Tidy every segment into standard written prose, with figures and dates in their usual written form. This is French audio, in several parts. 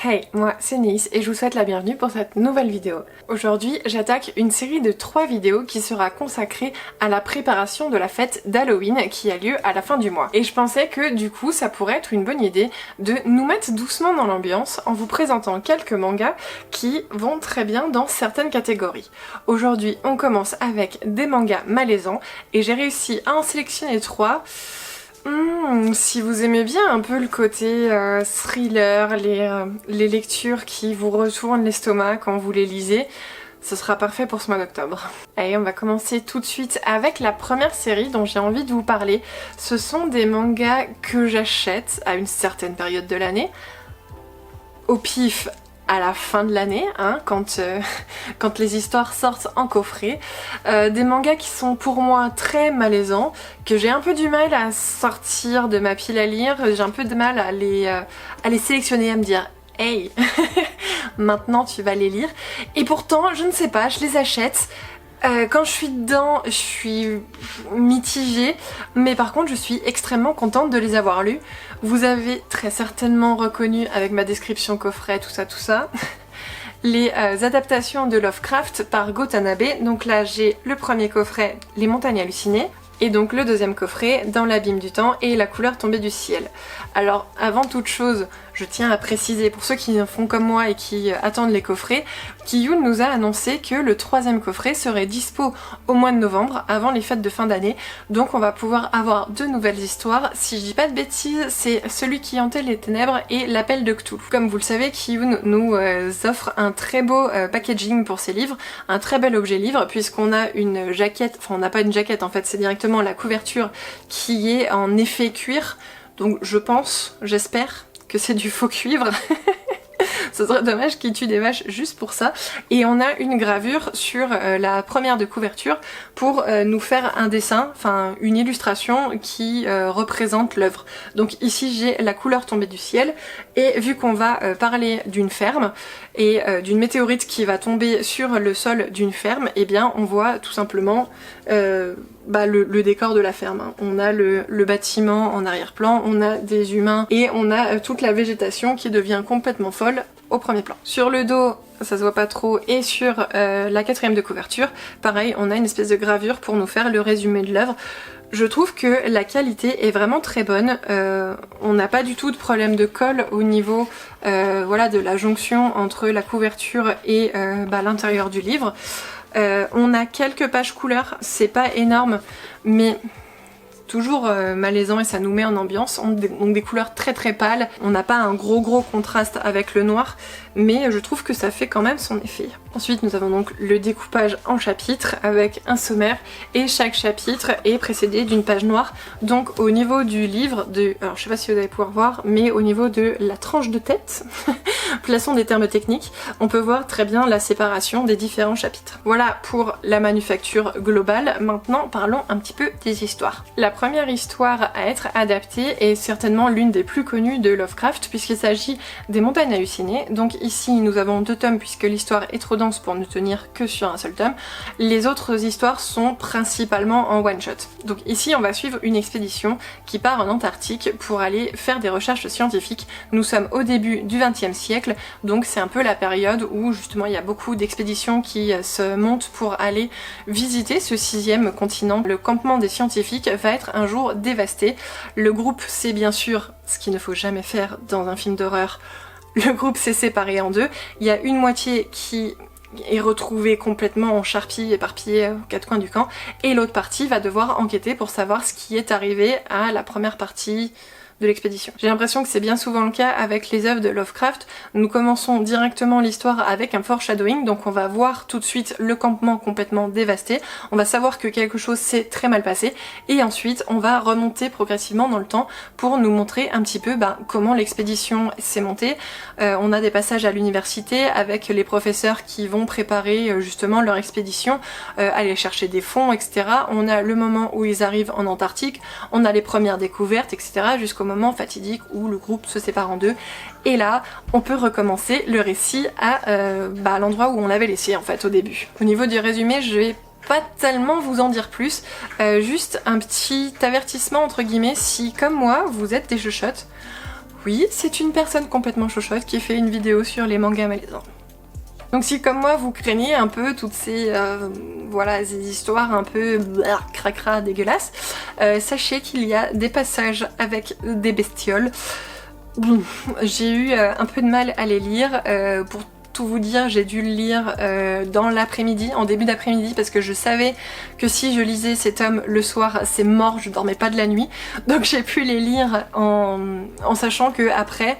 Hey, moi c'est Nice et je vous souhaite la bienvenue pour cette nouvelle vidéo. Aujourd'hui, j'attaque une série de 3 vidéos qui sera consacrée à la préparation de la fête d'Halloween qui a lieu à la fin du mois. Et je pensais que du coup, ça pourrait être une bonne idée de nous mettre doucement dans l'ambiance en vous présentant quelques mangas qui vont très bien dans certaines catégories. Aujourd'hui, on commence avec des mangas malaisants et j'ai réussi à en sélectionner 3. Si vous aimez bien un peu le côté thriller, les lectures qui vous retournent l'estomac quand vous les lisez, ce sera parfait pour ce mois d'octobre. Allez, on va commencer tout de suite avec la première série dont j'ai envie de vous parler. Ce sont des mangas que j'achète à une certaine période de l'année, au pif à la fin de l'année, hein, quand les histoires sortent en coffret. Des mangas qui sont pour moi très malaisants, que j'ai un peu du mal à sortir de ma pile à lire, j'ai un peu de mal à les sélectionner, à me dire « Hey, maintenant tu vas les lire ». Et pourtant, je ne sais pas, je les achète. Quand je suis dedans, je suis mitigée, mais par contre je suis extrêmement contente de les avoir lus. Vous avez très certainement reconnu avec ma description coffret, tout ça, les adaptations de Lovecraft par Go Tanabe. Donc là j'ai le premier coffret, Les Montagnes Hallucinées, et donc le deuxième coffret, Dans l'Abîme du Temps et La Couleur Tombée du Ciel. Alors avant toute chose, je tiens à préciser pour ceux qui font comme moi et qui attendent les coffrets, Kiyun nous a annoncé que le troisième coffret serait dispo au mois de novembre, avant les fêtes de fin d'année, donc on va pouvoir avoir 2 nouvelles histoires. Si je dis pas de bêtises, c'est Celui qui hantait les ténèbres et L'Appel de Cthulhu. Comme vous le savez, Kiyun nous offre un très beau packaging pour ses livres, un très bel objet livre, puisqu'on a une jaquette, enfin on n'a pas une jaquette en fait, c'est directement la couverture qui est en effet cuir, donc je pense, j'espère que c'est du faux cuivre. Ce serait dommage qu'ils tuent des vaches juste pour ça. Et on a une gravure sur la première de couverture pour nous faire un dessin, enfin une illustration qui représente l'œuvre. Donc ici j'ai La Couleur Tombée du Ciel, et vu qu'on va parler d'une ferme et d'une météorite qui va tomber sur le sol d'une ferme, et bien on voit tout simplement le décor de la ferme, hein. On a le bâtiment en arrière-plan, on a des humains et on a toute la végétation qui devient complètement folle au premier plan. Sur le dos, ça se voit pas trop, et sur la quatrième de couverture, pareil, on a une espèce de gravure pour nous faire le résumé de l'œuvre. Je trouve que la qualité est vraiment très bonne, on n'a pas du tout de problème de colle au niveau voilà, de la jonction entre la couverture et l'intérieur du livre. On a quelques pages couleurs, c'est pas énorme, mais toujours malaisant et ça nous met en ambiance. Donc des couleurs très très pâles, on n'a pas un gros contraste avec le noir, mais je trouve que ça fait quand même son effet. Ensuite nous avons donc le découpage en chapitres avec un sommaire, et chaque chapitre est précédé d'une page noire. Donc au niveau du livre, alors je sais pas si vous allez pouvoir voir, mais au niveau de la tranche de tête, plaçons des termes techniques, on peut voir très bien la séparation des différents chapitres. Voilà pour la manufacture globale. Maintenant parlons un petit peu des histoires. La première histoire à être adaptée est certainement l'une des plus connues de Lovecraft, puisqu'il s'agit des Montagnes Hallucinées. Donc ici nous avons 2 tomes puisque l'histoire est trop dense pour ne tenir que sur un seul tome. Les autres histoires sont principalement en one shot. Donc ici on va suivre une expédition qui part en Antarctique pour aller faire des recherches scientifiques. Nous sommes au début du XXe siècle, donc c'est un peu la période où justement il y a beaucoup d'expéditions qui se montent pour aller visiter ce 6e continent. Le campement des scientifiques va être un jour dévasté. Le groupe, c'est bien sûr ce qu'il ne faut jamais faire dans un film d'horreur, le groupe s'est séparé en 2. Il y a une moitié qui est retrouvée complètement en charpie, éparpillée aux 4 coins du camp, et l'autre partie va devoir enquêter pour savoir ce qui est arrivé à la première partie de l'expédition. J'ai l'impression que c'est bien souvent le cas avec les œuvres de Lovecraft. Nous commençons directement l'histoire avec un foreshadowing, donc on va voir tout de suite le campement complètement dévasté, on va savoir que quelque chose s'est très mal passé, et ensuite on va remonter progressivement dans le temps pour nous montrer un petit peu comment l'expédition s'est montée. On a des passages à l'université avec les professeurs qui vont préparer justement leur expédition, aller chercher des fonds, etc. On a le moment où ils arrivent en Antarctique, on a les premières découvertes, etc. jusqu'au moment fatidique où le groupe se sépare en 2, et là on peut recommencer le récit à l'endroit où on l'avait laissé en fait au début. Au niveau du résumé, je vais pas tellement vous en dire plus, juste un petit avertissement entre guillemets, si comme moi vous êtes des chuchotes, Oui, c'est une personne complètement chochotte qui fait une vidéo sur les mangas malaisants. Donc si comme moi vous craignez un peu toutes ces voilà, ces histoires un peu cracra dégueulasses, sachez qu'il y a des passages avec des bestioles. J'ai eu un peu de mal à les lire, pour tout vous dire, j'ai dû le lire dans l'après-midi, en début d'après-midi, parce que je savais que si je lisais ces tomes le soir, c'est mort, je dormais pas de la nuit. Donc j'ai pu les lire en sachant que après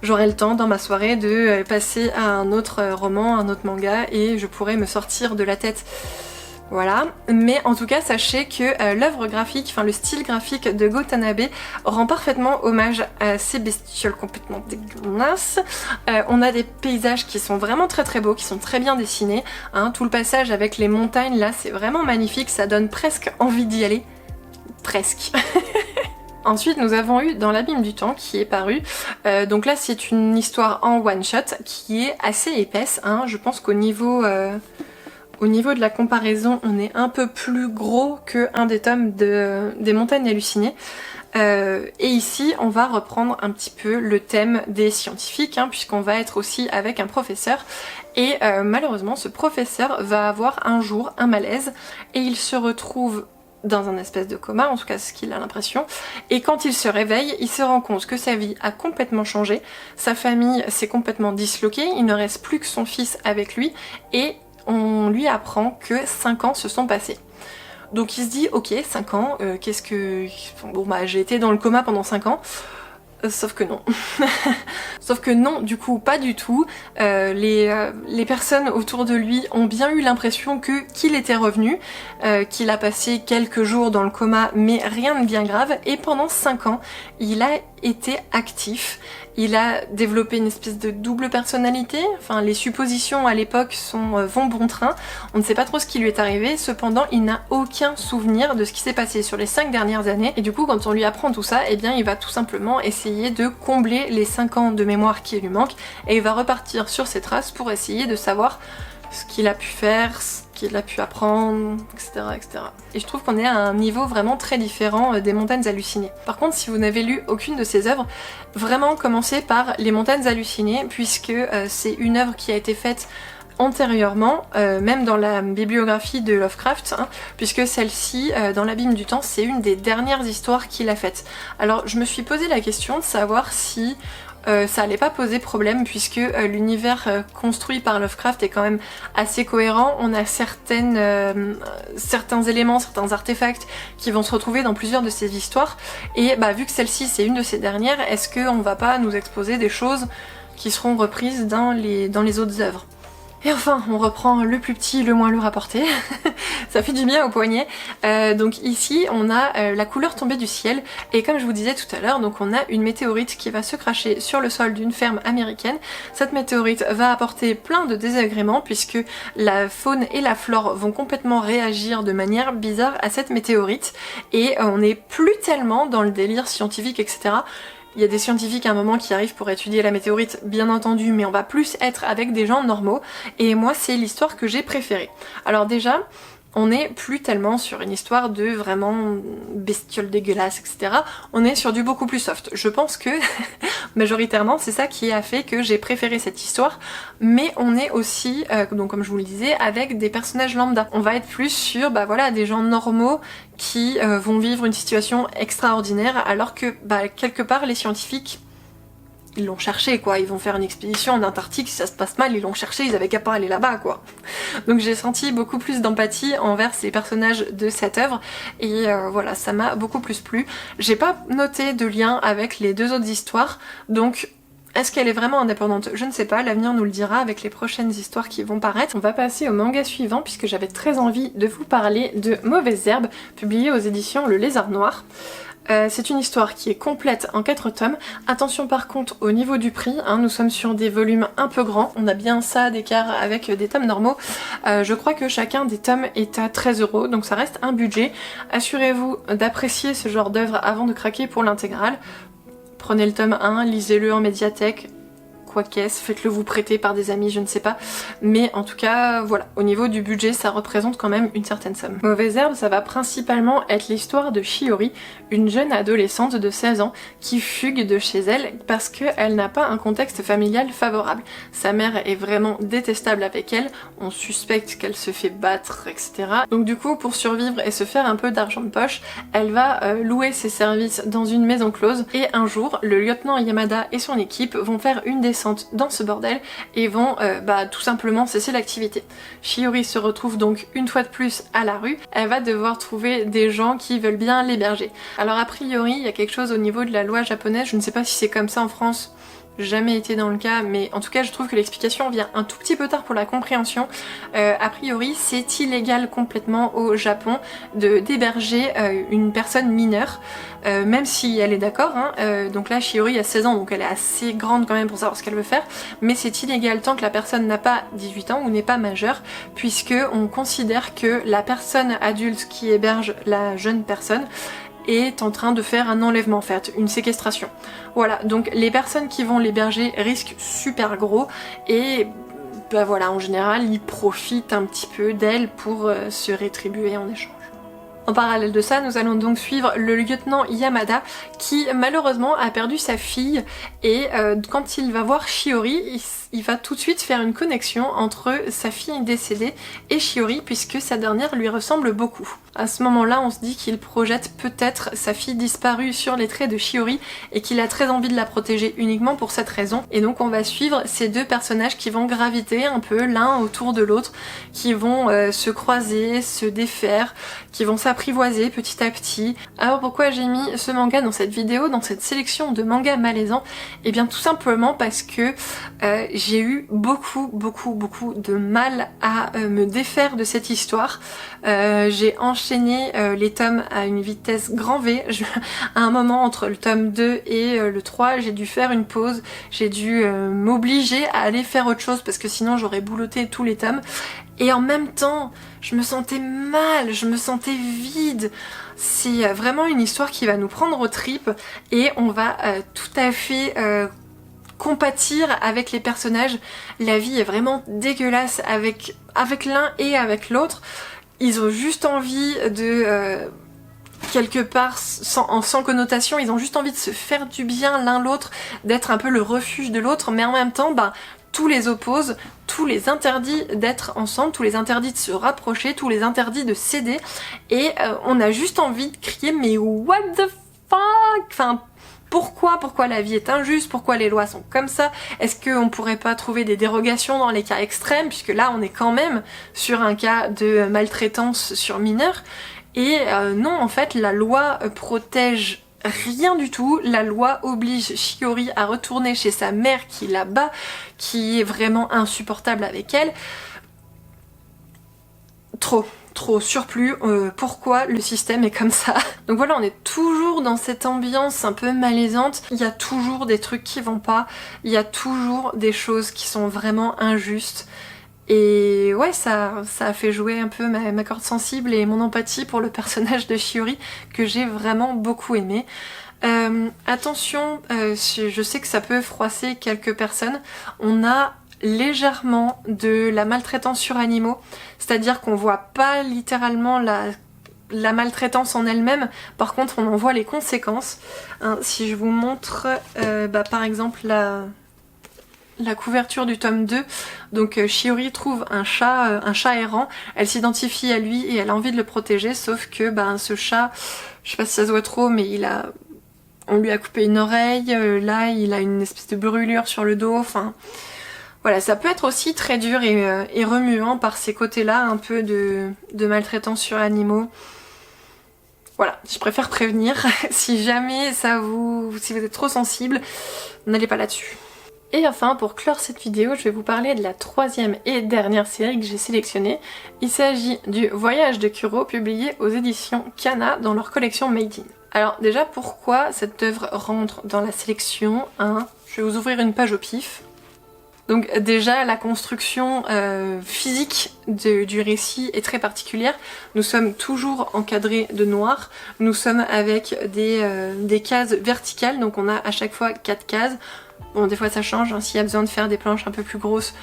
j'aurai le temps dans ma soirée de passer à un autre roman, un autre manga, et je pourrai me sortir de la tête. Voilà, mais en tout cas sachez que l'œuvre graphique, enfin le style graphique de Go Tanabe rend parfaitement hommage à ces bestioles complètement dégueulasses. On a des paysages qui sont vraiment très beaux, qui sont très bien dessinés, hein. Tout le passage avec les montagnes là c'est vraiment magnifique, ça donne presque envie d'y aller. Presque. Ensuite nous avons eu Dans l'abîme du temps qui est paru, donc là c'est une histoire en one shot qui est assez épaisse, hein. Je pense qu'au niveau de la comparaison on est un peu plus gros qu'un des tomes des montagnes hallucinées. Et ici on va reprendre un petit peu le thème des scientifiques, hein, puisqu'on va être aussi avec un professeur et malheureusement ce professeur va avoir un jour un malaise et il se retrouve dans un espèce de coma, en tout cas c'est ce qu'il a l'impression, et quand il se réveille, il se rend compte que sa vie a complètement changé, sa famille s'est complètement disloquée, il ne reste plus que son fils avec lui, et on lui apprend que 5 ans se sont passés. Donc il se dit, ok, 5 ans, qu'est-ce que... Bon bah j'ai été dans le coma pendant 5 ans, sauf que non. Sauf que non, du coup, pas du tout. Les personnes autour de lui ont bien eu l'impression qu'il était revenu, qu'il a passé quelques jours dans le coma, mais rien de bien grave. Et pendant 5 ans, il a été actif. Il a développé une espèce de double personnalité. Enfin, les suppositions à l'époque vont bon train. On ne sait pas trop ce qui lui est arrivé. Cependant, il n'a aucun souvenir de ce qui s'est passé sur les 5 dernières années. Et du coup, quand on lui apprend tout ça, eh bien, il va tout simplement essayer de combler les 5 ans de mémoire qui lui manquent. Et il va repartir sur ses traces pour essayer de savoir ce qu'il a pu faire, ce qu'il a pu apprendre, etc., etc. Et je trouve qu'on est à un niveau vraiment très différent des Montagnes hallucinées. Par contre, si vous n'avez lu aucune de ces œuvres, vraiment commencez par Les Montagnes hallucinées, puisque c'est une œuvre qui a été faite antérieurement, même dans la bibliographie de Lovecraft, hein, puisque celle-ci, dans l'abîme du temps, c'est une des dernières histoires qu'il a faites. Alors je me suis posé la question de savoir si ça allait pas poser problème, puisque l'univers construit par Lovecraft est quand même assez cohérent. On a certains éléments, certains artefacts qui vont se retrouver dans plusieurs de ces histoires, et bah vu que celle-ci c'est une de ces dernières, est-ce qu'on va pas nous exposer des choses qui seront reprises dans les autres œuvres? Et enfin, on reprend le plus petit, le moins lourd à porter. Ça fait du bien au poignet. Donc ici, on a la couleur tombée du ciel. Et comme je vous disais tout à l'heure, donc on a une météorite qui va se cracher sur le sol d'une ferme américaine. Cette météorite va apporter plein de désagréments, puisque la faune et la flore vont complètement réagir de manière bizarre à cette météorite. Et on n'est plus tellement dans le délire scientifique, etc. Il y a des scientifiques à un moment qui arrivent pour étudier la météorite, bien entendu, mais on va plus être avec des gens normaux, et moi c'est l'histoire que j'ai préférée. Alors déjà, on n'est plus tellement sur une histoire de vraiment bestioles dégueulasses, etc. On est sur du beaucoup plus soft. Je pense que majoritairement c'est ça qui a fait que j'ai préféré cette histoire, mais on est aussi, donc comme je vous le disais, avec des personnages lambda. On va être plus sur bah voilà, des gens normaux qui vont vivre une situation extraordinaire, alors que bah, quelque part les scientifiques, ils l'ont cherché quoi, ils vont faire une expédition en Antarctique, si ça se passe mal, ils l'ont cherché, ils avaient qu'à pas aller là-bas quoi. Donc j'ai senti beaucoup plus d'empathie envers ces personnages de cette œuvre, et voilà, ça m'a beaucoup plus plu. J'ai pas noté de lien avec les deux autres histoires, donc est-ce qu'elle est vraiment indépendante? Je ne sais pas, l'avenir nous le dira avec les prochaines histoires qui vont paraître. On va passer au manga suivant, puisque j'avais très envie de vous parler de Mauvaises Herbes, publié aux éditions Le Lézard Noir. C'est une histoire qui est complète en 4 tomes. Attention par contre au niveau du prix, hein, nous sommes sur des volumes un peu grands, on a bien ça d'écart avec des tomes normaux. Je crois que chacun des tomes est à 13 €, donc ça reste un budget. Assurez-vous d'apprécier ce genre d'œuvre avant de craquer pour l'intégrale. Prenez le tome 1, lisez-le en médiathèque, quoi qu'est-ce, faites-le vous prêter par des amis, je ne sais pas. Mais en tout cas, voilà, au niveau du budget, ça représente quand même une certaine somme. Mauvaise herbe, ça va principalement être l'histoire de Shiori, une jeune adolescente de 16 ans qui fugue de chez elle parce qu'elle n'a pas un contexte familial favorable. Sa mère est vraiment détestable avec elle, on suspecte qu'elle se fait battre, etc. Donc du coup, pour survivre et se faire un peu d'argent de poche, elle va louer ses services dans une maison close et un jour, le lieutenant Yamada et son équipe vont faire une descente dans ce bordel et vont tout simplement cesser l'activité. Shiori se retrouve donc une fois de plus à la rue, elle va devoir trouver des gens qui veulent bien l'héberger. Alors a priori, il y a quelque chose au niveau de la loi japonaise, je ne sais pas si c'est comme ça en France, jamais été dans le cas, mais en tout cas je trouve que l'explication vient un tout petit peu tard pour la compréhension. A priori c'est illégal complètement au Japon d'héberger une personne mineure, même si elle est d'accord, hein. Donc là Shiori a 16 ans, donc elle est assez grande quand même pour savoir ce qu'elle veut faire, mais c'est illégal tant que la personne n'a pas 18 ans ou n'est pas majeure, puisque on considère que la personne adulte qui héberge la jeune personne est en train de faire un enlèvement en fait, une séquestration. Voilà, donc les personnes qui vont l'héberger risquent super gros et bah voilà, en général ils profitent un petit peu d'elle pour se rétribuer en échange. En parallèle de ça, nous allons donc suivre le lieutenant Yamada qui malheureusement a perdu sa fille et quand il va voir Shiori, il va tout de suite faire une connexion entre sa fille décédée et Shiori puisque sa dernière lui ressemble beaucoup. À ce moment-là, on se dit qu'il projette peut-être sa fille disparue sur les traits de Shiori et qu'il a très envie de la protéger uniquement pour cette raison. Et donc on va suivre ces deux personnages qui vont graviter un peu l'un autour de l'autre, qui vont se croiser, se défaire, qui vont s'apprivoiser petit à petit. Alors pourquoi j'ai mis ce manga dans cette vidéo, dans cette sélection de mangas malaisants? Eh bien tout simplement parce que j'ai eu beaucoup de mal à me défaire de cette histoire. J'ai enchaîné les tomes à une vitesse grand V. À un moment entre le tome 2 et le 3, j'ai dû faire une pause, j'ai dû m'obliger à aller faire autre chose parce que sinon j'aurais boulotté tous les tomes. Et en même temps, je me sentais mal, je me sentais vide. C'est vraiment une histoire qui va nous prendre aux tripes et on va tout à fait compatir avec les personnages. La vie est vraiment dégueulasse avec l'un et avec l'autre. Ils ont juste envie de quelque part sans connotation, ils ont juste envie de se faire du bien l'un l'autre, d'être un peu le refuge de l'autre, mais en même temps tout les oppose, tout les interdit d'être ensemble, tout les interdit de se rapprocher, tout les interdit de s'aider et on a juste envie de crier mais what the fuck, enfin pourquoi la vie est injuste, pourquoi les lois sont comme ça, est-ce qu'on pourrait pas trouver des dérogations dans les cas extrêmes, puisque là on est quand même sur un cas de maltraitance sur mineurs, et non en fait la loi protège rien du tout, la loi oblige Shiori à retourner chez sa mère qui la bat, qui est vraiment insupportable avec elle, trop surplus, pourquoi le système est comme ça. Donc voilà, on est toujours dans cette ambiance un peu malaisante, il y a toujours des trucs qui vont pas, il y a toujours des choses qui sont vraiment injustes. Et ouais, ça a fait jouer un peu ma corde sensible et mon empathie pour le personnage de Shiori que j'ai vraiment beaucoup aimé. Attention, je sais que ça peut froisser quelques personnes, on a légèrement de la maltraitance sur animaux, c'est-à-dire qu'on voit pas littéralement la maltraitance en elle-même, par contre on en voit les conséquences. Hein, si je vous montre par exemple la couverture du tome 2, donc Shiori trouve un chat errant, elle s'identifie à lui et elle a envie de le protéger, sauf que ce chat, je sais pas si ça se voit trop, mais on lui a coupé une oreille, là il a une espèce de brûlure sur le dos, enfin voilà, ça peut être aussi très dur et remuant par ces côtés-là, un peu de maltraitance sur animaux. Voilà, je préfère prévenir, si jamais si vous êtes trop sensible, n'allez pas là-dessus. Et enfin, pour clore cette vidéo, je vais vous parler de la troisième et dernière série que j'ai sélectionnée. Il s'agit du Voyage de Kuro, publié aux éditions Kana dans leur collection Made In. Alors déjà, pourquoi cette œuvre rentre dans la sélection 1 ? Je vais vous ouvrir une page au pif. Donc déjà la construction physique du récit est très particulière. Nous sommes toujours encadrés de noir, nous sommes avec des cases verticales, donc on a à chaque fois 4 cases. Bon, des fois ça change, hein, s'il y a besoin de faire des planches un peu plus grosses,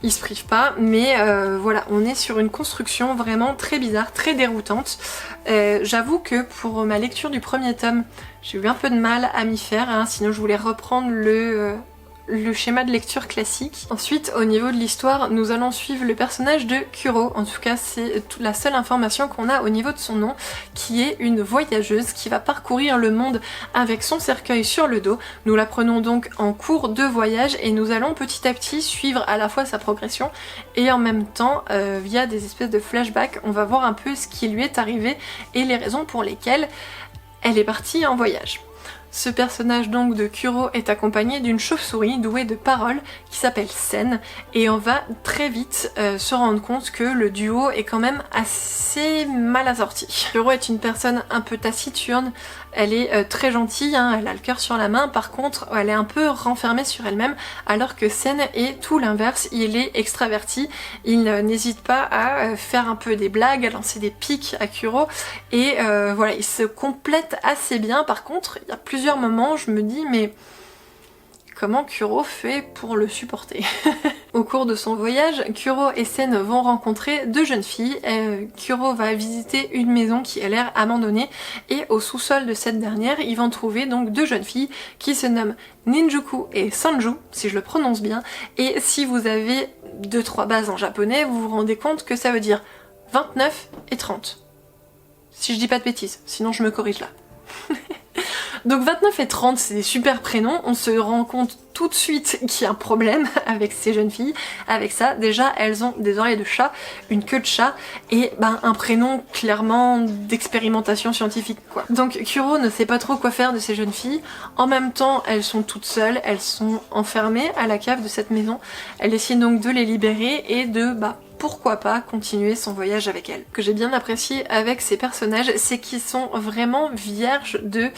il se prive pas, mais voilà, on est sur une construction vraiment très bizarre, très déroutante. J'avoue que pour ma lecture du premier tome, j'ai eu un peu de mal à m'y faire, hein, sinon je voulais reprendre le schéma de lecture classique. Ensuite, au niveau de l'histoire, nous allons suivre le personnage de Kuro, en tout cas c'est la seule information qu'on a au niveau de son nom, qui est une voyageuse qui va parcourir le monde avec son cercueil sur le dos. Nous l'apprenons donc en cours de voyage et nous allons petit à petit suivre à la fois sa progression et en même temps, via des espèces de flashbacks, on va voir un peu ce qui lui est arrivé et les raisons pour lesquelles elle est partie en voyage. Ce personnage donc de Kuro est accompagné d'une chauve-souris douée de paroles qui s'appelle Sen, et on va très vite se rendre compte que le duo est quand même assez mal assorti. Kuro est une personne un peu taciturne, elle est très gentille, hein, elle a le cœur sur la main, par contre elle est un peu renfermée sur elle-même, alors que Sen est tout l'inverse, il est extraverti, il n'hésite pas à faire un peu des blagues, à lancer des pics à Kuro, et voilà, il se complète assez bien. Par contre, il y a plusieurs moments, je me dis mais comment Kuro fait pour le supporter? Au cours de son voyage, Kuro et Sen vont rencontrer deux jeunes filles. Kuro va visiter une maison qui a l'air abandonnée et au sous-sol de cette dernière, ils vont trouver donc deux jeunes filles qui se nomment Ninjuku et Sanju, si je le prononce bien. Et si vous avez 2-3 bases en japonais, vous vous rendez compte que ça veut dire 29 et 30. Si je dis pas de bêtises, sinon je me corrige là. Donc 29 et 30, c'est des super prénoms, on se rend compte tout de suite qu'il y a un problème avec ces jeunes filles. Avec ça, déjà elles ont des oreilles de chat, une queue de chat et un prénom clairement d'expérimentation scientifique quoi. Donc Kuro ne sait pas trop quoi faire de ces jeunes filles, en même temps elles sont toutes seules, elles sont enfermées à la cave de cette maison, elle décide donc de les libérer et de pourquoi pas continuer son voyage avec elle. Ce que j'ai bien apprécié avec ces personnages, c'est qu'ils sont vraiment vierges de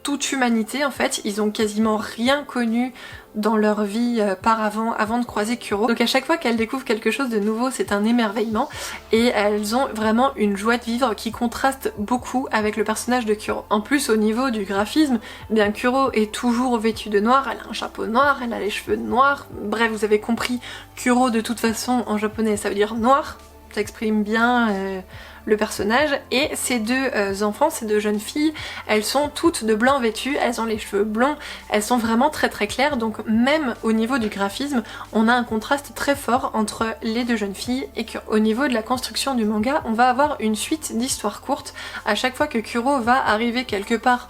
toute humanité en fait. Ils ont quasiment rien connu dans leur vie avant de croiser Kuro. Donc à chaque fois qu'elles découvrent quelque chose de nouveau, c'est un émerveillement et elles ont vraiment une joie de vivre qui contraste beaucoup avec le personnage de Kuro. En plus, au niveau du graphisme, bien Kuro est toujours vêtue de noir, elle a un chapeau noir, elle a les cheveux noirs, bref vous avez compris, Kuro de toute façon en japonais ça veut dire noir, ça exprime bien le personnage, et ces deux enfants, ces deux jeunes filles, elles sont toutes de blanc vêtues, elles ont les cheveux blonds, elles sont vraiment très très claires, donc même au niveau du graphisme, on a un contraste très fort entre les deux jeunes filles, et qu'au niveau de la construction du manga, on va avoir une suite d'histoires courtes. À chaque fois que Kuro va arriver quelque part,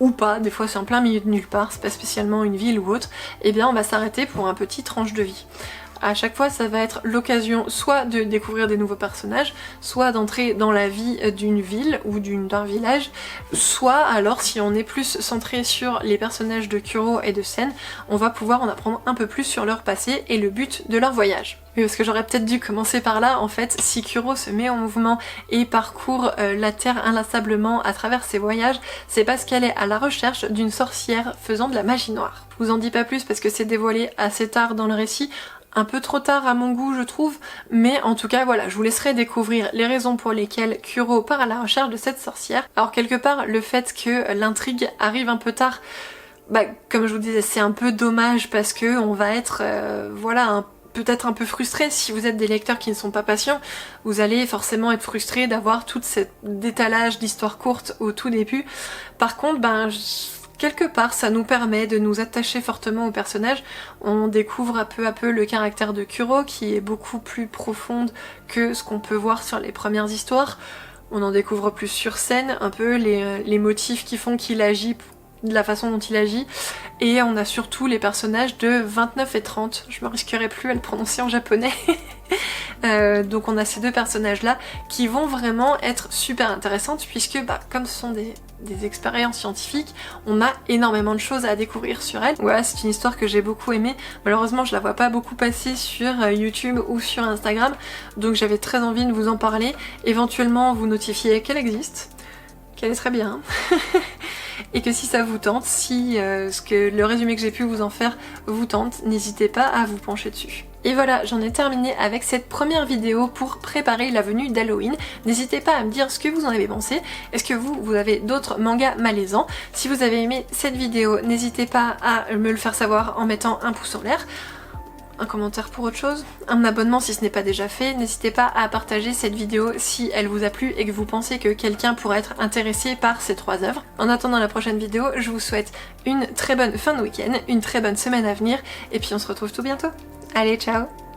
ou pas, des fois c'est en plein milieu de nulle part, c'est pas spécialement une ville ou autre, et bien on va s'arrêter pour un petit tranche de vie. À chaque fois ça va être l'occasion soit de découvrir des nouveaux personnages, soit d'entrer dans la vie d'une ville ou d'un village, soit alors si on est plus centré sur les personnages de Kuro et de Sen, on va pouvoir en apprendre un peu plus sur leur passé et le but de leur voyage. Oui, parce que j'aurais peut-être dû commencer par là, en fait, si Kuro se met en mouvement et parcourt la Terre inlassablement à travers ses voyages, c'est parce qu'elle est à la recherche d'une sorcière faisant de la magie noire. Je vous en dis pas plus parce que c'est dévoilé assez tard dans le récit, un peu trop tard à mon goût je trouve, mais en tout cas voilà, je vous laisserai découvrir les raisons pour lesquelles Kuro part à la recherche de cette sorcière. Alors quelque part, le fait que l'intrigue arrive un peu tard, comme je vous disais, c'est un peu dommage parce que on va être, voilà, peut-être un peu frustré. Si vous êtes des lecteurs qui ne sont pas patients, vous allez forcément être frustré d'avoir tout ce détalage d'histoires courtes au tout début. Par contre, quelque part, ça nous permet de nous attacher fortement au personnage. On découvre peu à peu le caractère de Kuro qui est beaucoup plus profonde que ce qu'on peut voir sur les premières histoires. On en découvre plus sur scène, un peu les motifs qui font qu'il agit de la façon dont il agit, et on a surtout les personnages de 29 et 30, je me risquerai plus à le prononcer en japonais. Donc on a ces deux personnages là qui vont vraiment être super intéressantes puisque comme ce sont des expériences scientifiques, on a énormément de choses à découvrir sur elles. Voilà, c'est une histoire que j'ai beaucoup aimée. Malheureusement je la vois pas beaucoup passer sur YouTube ou sur Instagram, donc j'avais très envie de vous en parler, éventuellement vous notifier qu'elle existe, qu'elle est très bien. Et que si ça vous tente, si le résumé que j'ai pu vous en faire vous tente, n'hésitez pas à vous pencher dessus. Et voilà, j'en ai terminé avec cette première vidéo pour préparer la venue d'Halloween. N'hésitez pas à me dire ce que vous en avez pensé. Est-ce que vous avez d'autres mangas malaisants? Si vous avez aimé cette vidéo, n'hésitez pas à me le faire savoir en mettant un pouce en l'air, un commentaire pour autre chose, un abonnement si ce n'est pas déjà fait. N'hésitez pas à partager cette vidéo si elle vous a plu et que vous pensez que quelqu'un pourrait être intéressé par ces 3 œuvres. En attendant la prochaine vidéo, je vous souhaite une très bonne fin de week-end, une très bonne semaine à venir et puis on se retrouve tout bientôt. Allez, ciao!